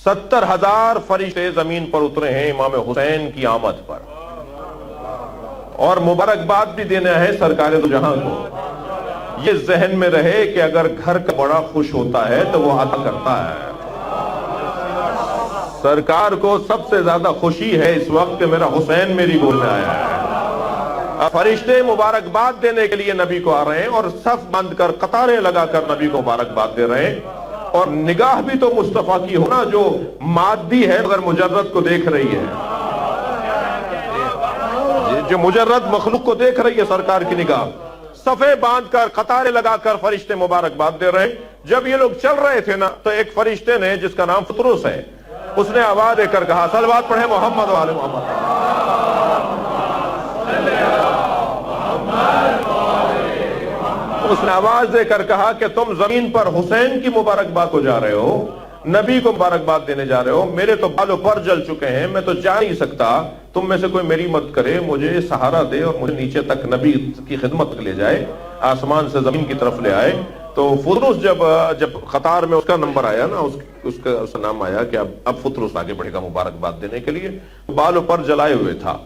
70,000 فرشتے زمین پر اترے ہیں امام حسین کی آمد پر، اور مبارکباد بھی دینا ہے سرکار دو جہاں کو۔ یہ ذہن میں رہے کہ اگر گھر کا بڑا خوش ہوتا ہے تو وہ عطا کرتا ہے۔ سرکار کو سب سے زیادہ خوشی ہے اس وقت کہ میرا حسین میری گود میں آیا ہے۔ فرشتے مبارکباد دینے کے لیے نبی کو آ رہے ہیں، اور صف بند کر قطاریں لگا کر نبی کو مبارکباد دے رہے ہیں، اور نگاہ بھی تو مصطفیٰ کی ہونا جو مادی ہے مگر مجرد کو دیکھ رہی ہے، جو مجرد مخلوق کو دیکھ رہی ہے سرکار کی نگاہ۔ صفیں باندھ کر قطاریں لگا کر فرشتے مبارکباد دے رہے ہیں۔ جب یہ لوگ چل رہے تھے نا تو ایک فرشتے نے جس کا نام فطرس ہے، اس نے آواز دے کر کہا، صلوات پڑھیں محمد و آل محمد۔ اس نے آواز دے کر کہا کہ تم زمین پر حسین کی مبارکباد کو جا رہے ہو، نبی کو مبارکباد دینے جا رہے ہو، میرے تو بالوں پر جل چکے ہیں، میں تو جا نہیں سکتا، تم میں سے کوئی میری مدد کرے، مجھے سہارا دے اور مجھے نیچے تک نبی کی خدمت لے جائے، آسمان سے زمین کی طرف لے آئے۔ تو فطرس جب قطار میں اس کا نمبر آیا نا، اس کا نام آیا کہ اب فطرس آگے بڑھے گا مبارکباد دینے کے لیے، بالوں پر جلائے ہوئے تھا۔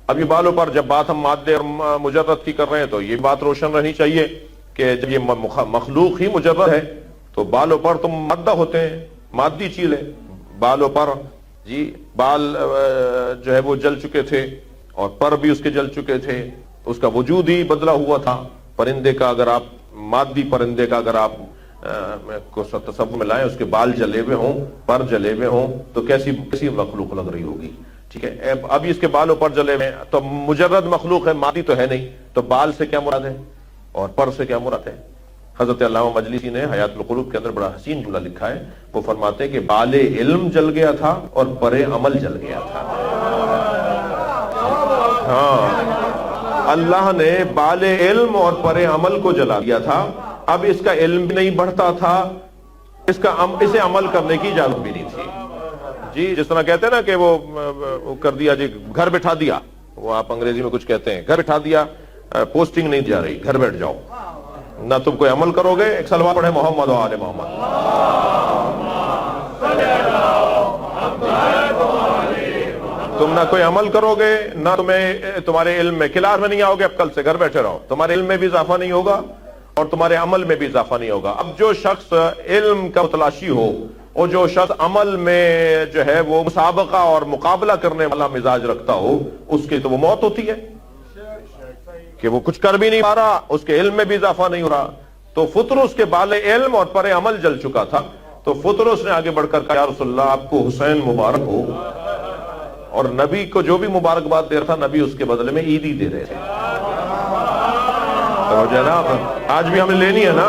اب یہ بالوں پر جب بات ہم مادے اور مجرد کی کر رہے ہیں تو یہ بات روشن رہنی چاہیے کہ جب یہ مخلوق ہی مجرد ہے تو بالوں پر تم مادہ ہوتے ہیں، مادی چیز ہے۔ بالوں پر جی بال جو ہے وہ جل چکے تھے، اور پر بھی اس کے جل چکے تھے، اس کا وجود ہی بدلا ہوا تھا۔ پرندے کا اگر آپ مادی پرندے کا اگر آپ کو تصور میں لائیں، اس کے بال جلے ہوئے ہوں، پر جلے ہوئے ہوں تو کیسی مخلوق لگ رہی ہوگی، ٹھیک ہے۔ ابھی اس کے بالوں پر جلے ہوئے تو مجرد مخلوق ہے، مادی تو ہے نہیں، تو بال سے کیا مراد ہے اور پر سے کیا مراد ہے؟ حضرت علامہ مجلسی نے حیات القلوب کے اندر بڑا حسین جملہ لکھا ہے، وہ فرماتے ہیں کہ بال علم جل گیا تھا اور پر عمل جل گیا تھا۔ ہاں، اللہ نے بال علم اور پر عمل کو جلا دیا تھا۔ اب اس کا علم بھی نہیں بڑھتا تھا، اسے عمل کرنے کی اجازت بھی نہیں تھی۔ جی جس طرح کہتے ہیں نا کہ وہ کر دیا جی، گھر بٹھا دیا، وہ آپ انگریزی میں کچھ کہتے ہیں، گھر بٹھا دیا، پوسٹنگ نہیں جا رہی، گھر بیٹھ جاؤ، نہ تم کوئی عمل کرو گے۔ ایک صلوات پڑھے محمد و آل محمد۔ تم نہ کوئی عمل کرو گے، نہ تمہارے علم میں، کلاس میں نہیں آؤ گے، اب کل سے گھر بیٹھے رہو، تمہارے علم میں بھی اضافہ نہیں ہوگا اور تمہارے عمل میں بھی اضافہ نہیں ہوگا۔ اب جو شخص علم کا متلاشی ہو اور جو شخص عمل میں جو ہے وہ مسابقہ اور مقابلہ کرنے والا مزاج رکھتا ہو، اس کی تو وہ موت ہوتی ہے کہ وہ کچھ کر بھی نہیں پا رہا، اس کے علم میں بھی اضافہ نہیں ہو رہا۔ تو فطرس کے بال علم اور پر عمل جل چکا تھا، تو فطرس نے آگے بڑھ کر کہا، یا رسول اللہ آپ کو حسین مبارک ہو، اور نبی کو جو بھی مبارکباد دے رہا تھا، نبی اس کے بدلے میں عیدی دے رہے تھے۔ تو جناب آج بھی ہمیں لینی ہے نا،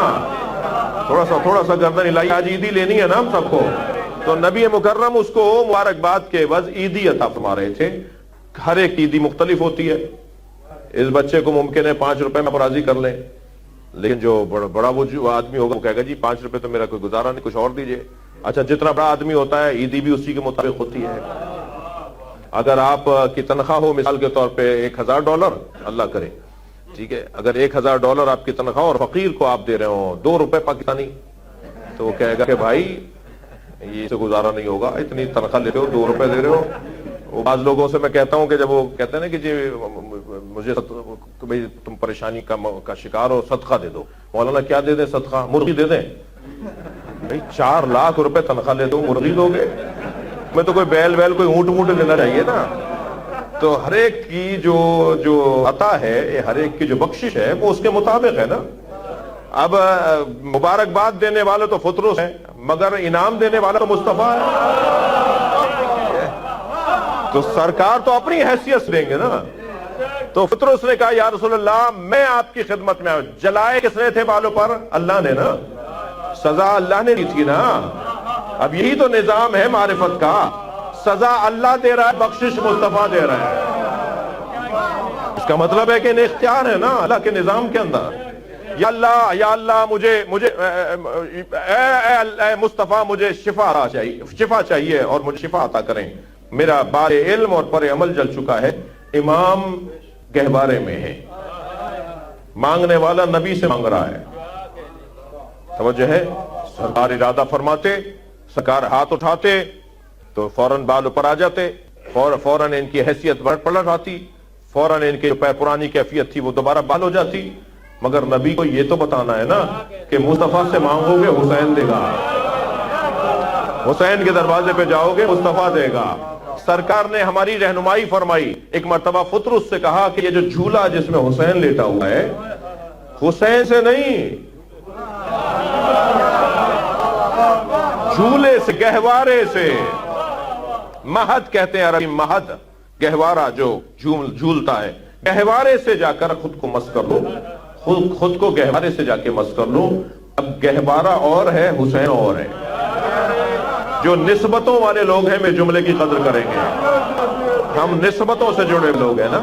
تھوڑا سا گردن ہلائی، آج عیدی لینی ہے نا ہم سب کو۔ تو نبی مکرم اس کو مبارکباد کے عوض عیدی عطا فرما رہے تھے۔ ہر ایک عیدی مختلف ہوتی ہے۔ اس بچے کو ممکن ہے 5 روپے میں راضی کر لیں، لیکن جو بڑا وہ جو آدمی ہوگا وہ کہے گا جی 5 روپے تو میرا کوئی گزارا نہیں، کچھ اور دیجئے۔ اچھا، جتنا بڑا آدمی ہوتا ہے عیدی بھی اسی کے مطابق ہوتی ہے۔ اگر آپ کی تنخواہ ہو مثال کے طور پہ $1000، اللہ کرے، ٹھیک ہے، اگر $1000 آپ کی تنخواہ اور فقیر کو آپ دے رہے ہو 2 روپے پاکستانی، تو وہ کہے گا کہ بھائی یہ سے گزارا نہیں ہوگا، اتنی تنخواہ لیتے ہو 2 روپے دے رہے ہو۔ وہ بعض لوگوں سے میں کہتا ہوں کہ جب وہ کہتے ہیں نا کہ جی مجھے تم پریشانی کا شکار ہو، صدقہ دے دو۔ مولانا کیا دے دیں صدقہ؟ مرغی دے دیں؟ بھائی 4 لاکھ روپے تنخواہ لے دو، مرغی دو گے؟ میں تو کوئی بیل کوئی اونٹ دینا چاہیے نا۔ تو ہر ایک کی جو عطا ہے، ہر ایک کی جو بخشش ہے وہ اس کے مطابق ہے نا۔ اب مبارکباد دینے والے تو فطرس ہیں، مگر انعام دینے والا تو مصطفیٰ ہے۔ تو سرکار تو اپنی حیثیت سے دیں گے نا۔ تو فطرس نے کہا، یا رسول اللہ میں آپ کی خدمت میں آؤں۔ جلائے کس نے تھے بالوں پر؟ اللہ نے نا، سزا اللہ نے دی تھی نا۔ اب یہی تو نظام ہے معرفت کا، سزا اللہ دے رہا ہے، بخشش مصطفیٰ دے رہا ہے۔ اس کا مطلب ہے کہ انہیں اختیار ہے نا اللہ کے نظام کے اندر۔ یا اللہ مجھے اے مصطفیٰ مجھے شفا چاہیے اور مجھے شفا عطا کریں، میرا بال علم اور پر عمل جل چکا ہے۔ امام گہوارے میں ہے، مانگنے والا نبی سے مانگ رہا ہے، توجہ ہے۔ سرکار ارادہ فرماتے، سرکار ہاتھ اٹھاتے، تو فوراً بال اوپر آ جاتے، فوراً ان کی حیثیت پلٹ آتی، فوراً ان کی جو پرانی کیفیت تھی وہ دوبارہ بال ہو جاتی. مگر نبی کو یہ تو بتانا ہے نا کہ مصطفیٰ سے مانگو گے حسین دے گا، حسین کے دروازے پہ جاؤ گے مصطفیٰ دے گا. سرکار نے ہماری رہنمائی فرمائی. ایک مرتبہ فطرس سے کہا کہ یہ جو جھولا جس میں حسین لیٹا ہوا ہے، حسین سے نہیں، جھولے سے، گہوارے سے. مہد کہتے ہیں عربی، مہد گہوارہ جو جھولتا ہے، گہوارے سے جا کر خود کو مس کر لو، خود کو گہوارے سے جا کے مس کر لو. اب گہوارہ اور ہے، حسین اور ہے. جو نسبتوں والے لوگ ہیں میں جملے کی قدر کریں گے، ہم نسبتوں سے جڑے لوگ ہیں نا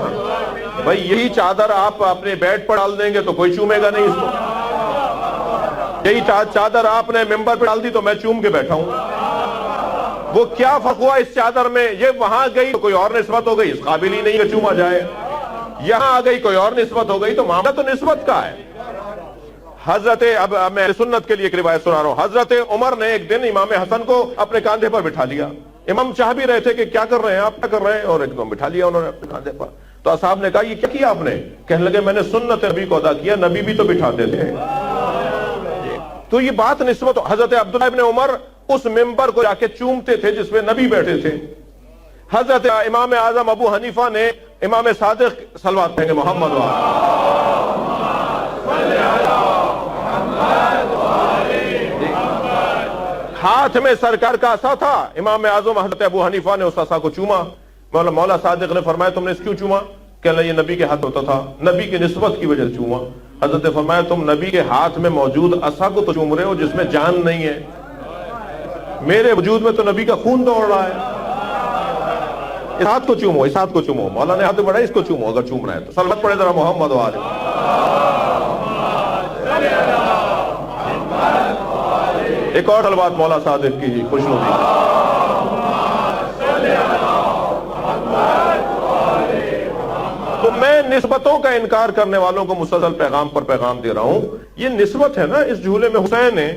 بھائی. یہی چادر آپ اپنے بیڈ پر ڈال دیں گے تو کوئی چومے گا نہیں اس کو. یہی چادر آپ نے ممبر پہ ڈال دی تو میں چوم کے بیٹھا ہوں. وہ کیا فرق ہوا اس چادر میں؟ یہ وہاں گئی تو کوئی اور نسبت ہو گئی، اس قابل ہی نہیں کہ چوما جائے. یہاں آ گئی کوئی اور نسبت ہو گئی، تو معاملہ تو نسبت کا ہے. حضرت، اب میں سنت کے لیے ایک روایت سنا رہا ہوں. حضرت عمر نے ایک دن امام حسن کو اپنے کاندھے پر بٹھا لیا. امام چاہ بھی رہے تھے کہ کیا کر رہے ہیں آپ، کیا کر رہے ہیں، اور ایک دم بٹھا لیا انہوں نے اپنے کاندھے پر. تو اصحاب نے کہا یہ کیا کیا آپ نے؟ کہنے لگے میں نے سنت نبی کو ادا کیا، نبی بھی تو بٹھاتے تھے. تو یہ بات نسبت. حضرت عبداللہ ابن عمر اس ممبر کو جا کے چومتے تھے جس میں نبی بیٹھے تھے. حضرت امام اعظم ابو حنیفہ نے امام صادق صلوات پڑھیں گے محمد ہاتھ میں سرکار کا عصا تھا. امام اعظم حضرت ابو حنیفہ نے اس عصا کو چوما. مولا صادق نے فرمایا تم نے اس کیوں چوما؟ کہنے لگے یہ نبی کے ہاتھ ہوتا تھا، نبی کی نسبت کی وجہ سے چوما. حضرت فرمایا تم نبی کے ہاتھ میں موجود عصا کو تو چوم رہے ہو جس میں جان نہیں ہے. میرے وجود میں تو نبی کا خون دوڑ رہا ہے. اس ہاتھ کو چومو، اس ہاتھ کو چومو. مولا نے ہاتھ بڑھا، اس کو چومو اگر چوم رہے ہیں تو. صلوات پڑھے ذرا محمد و آلہ. ایک اور صلوات مولا صادق کی خوشنودی. تو میں نسبتوں کا انکار کرنے والوں کو مسلسل پیغام پر پیغام دے رہا ہوں. یہ نسبت ہے نا، اس جھولے میں حسین ہے،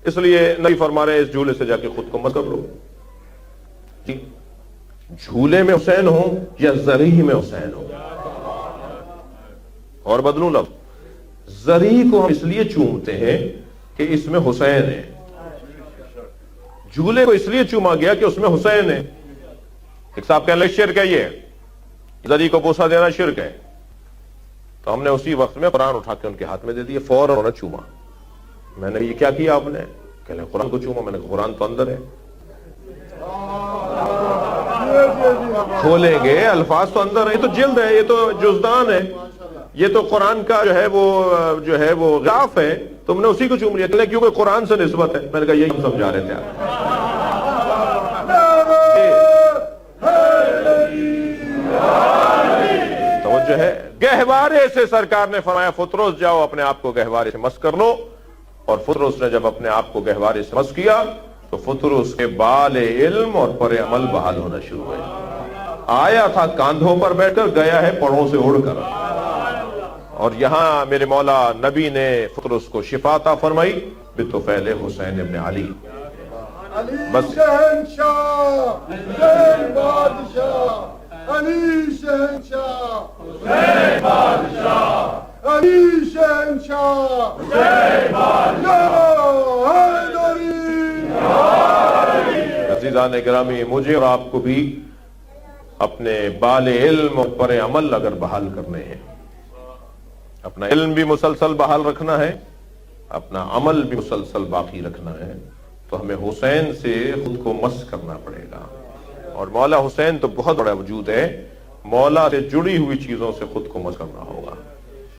اس لیے نبی فرما رہے ہیں اس جھولے سے جا کے خود کو مس کر لو. جھولے میں حسین ہو یا زریح میں حسین ہو. اور بدلوں لفظ، زریح کو ہم اس لیے چومتے ہیں کہ اس میں حسین ہے. جھولے کو اس لیے چوما گیا کہ اس میں حسین ہے. ایک صاحب کہنے لگے شرک ہے، یہ زری کو بوسہ دینا شرک ہے. تو ہم نے اسی وقت میں قرآن اٹھا کے ان کے ہاتھ میں دے دیے، فوراً انہوں نے چوما. میں نے یہ کیا کیا آپ نے؟ کہنے لگے قرآن کو چوما. میں نے کہا قرآن تو اندر ہے. کھولیں گے الفاظ تو اندر ہے، یہ تو جلد ہے، یہ تو جزدان ہے، یہ تو قرآن کا جو ہے وہ غلاف ہے. تم نے اسی کو چوم لیا کیونکہ قرآن سے نسبت ہے. میں نے کہا یہی ہم سمجھا رہے تھے آپ. توجہ ہے. گہوارے سے سرکار نے فرمایا فطرس جاؤ اپنے آپ کو گہوارے سے مس کر لو. اور فطرس نے جب اپنے آپ کو گہوارے سے مس کیا تو فطرس کے بال علم اور پر عمل بحال ہونا شروع ہوئے. آیا تھا کاندھوں پر بیٹھ کر، گیا ہے پڑوں سے اڑ کر. اور یہاں میرے مولا نبی نے فطرس کو شفا عطا فرمائی بطفیل حسین ابن علی. بس شہنشاہ حسین بادشاہ، علی شہنشاہ حسین بادشاہ، علی شہنشاہ حسین بادشاہ. عزیزان گرامی، مجھے اور آپ کو بھی اپنے بال علم اور پر عمل اگر بحال کرنے ہیں، اپنا علم بھی مسلسل بحال رکھنا ہے، اپنا عمل بھی مسلسل باقی رکھنا ہے، تو ہمیں حسین سے خود کو مس کرنا پڑے گا. اور مولا حسین تو بہت بڑا وجود ہے، مولا سے جڑی ہوئی چیزوں سے خود کو مس کرنا ہوگا.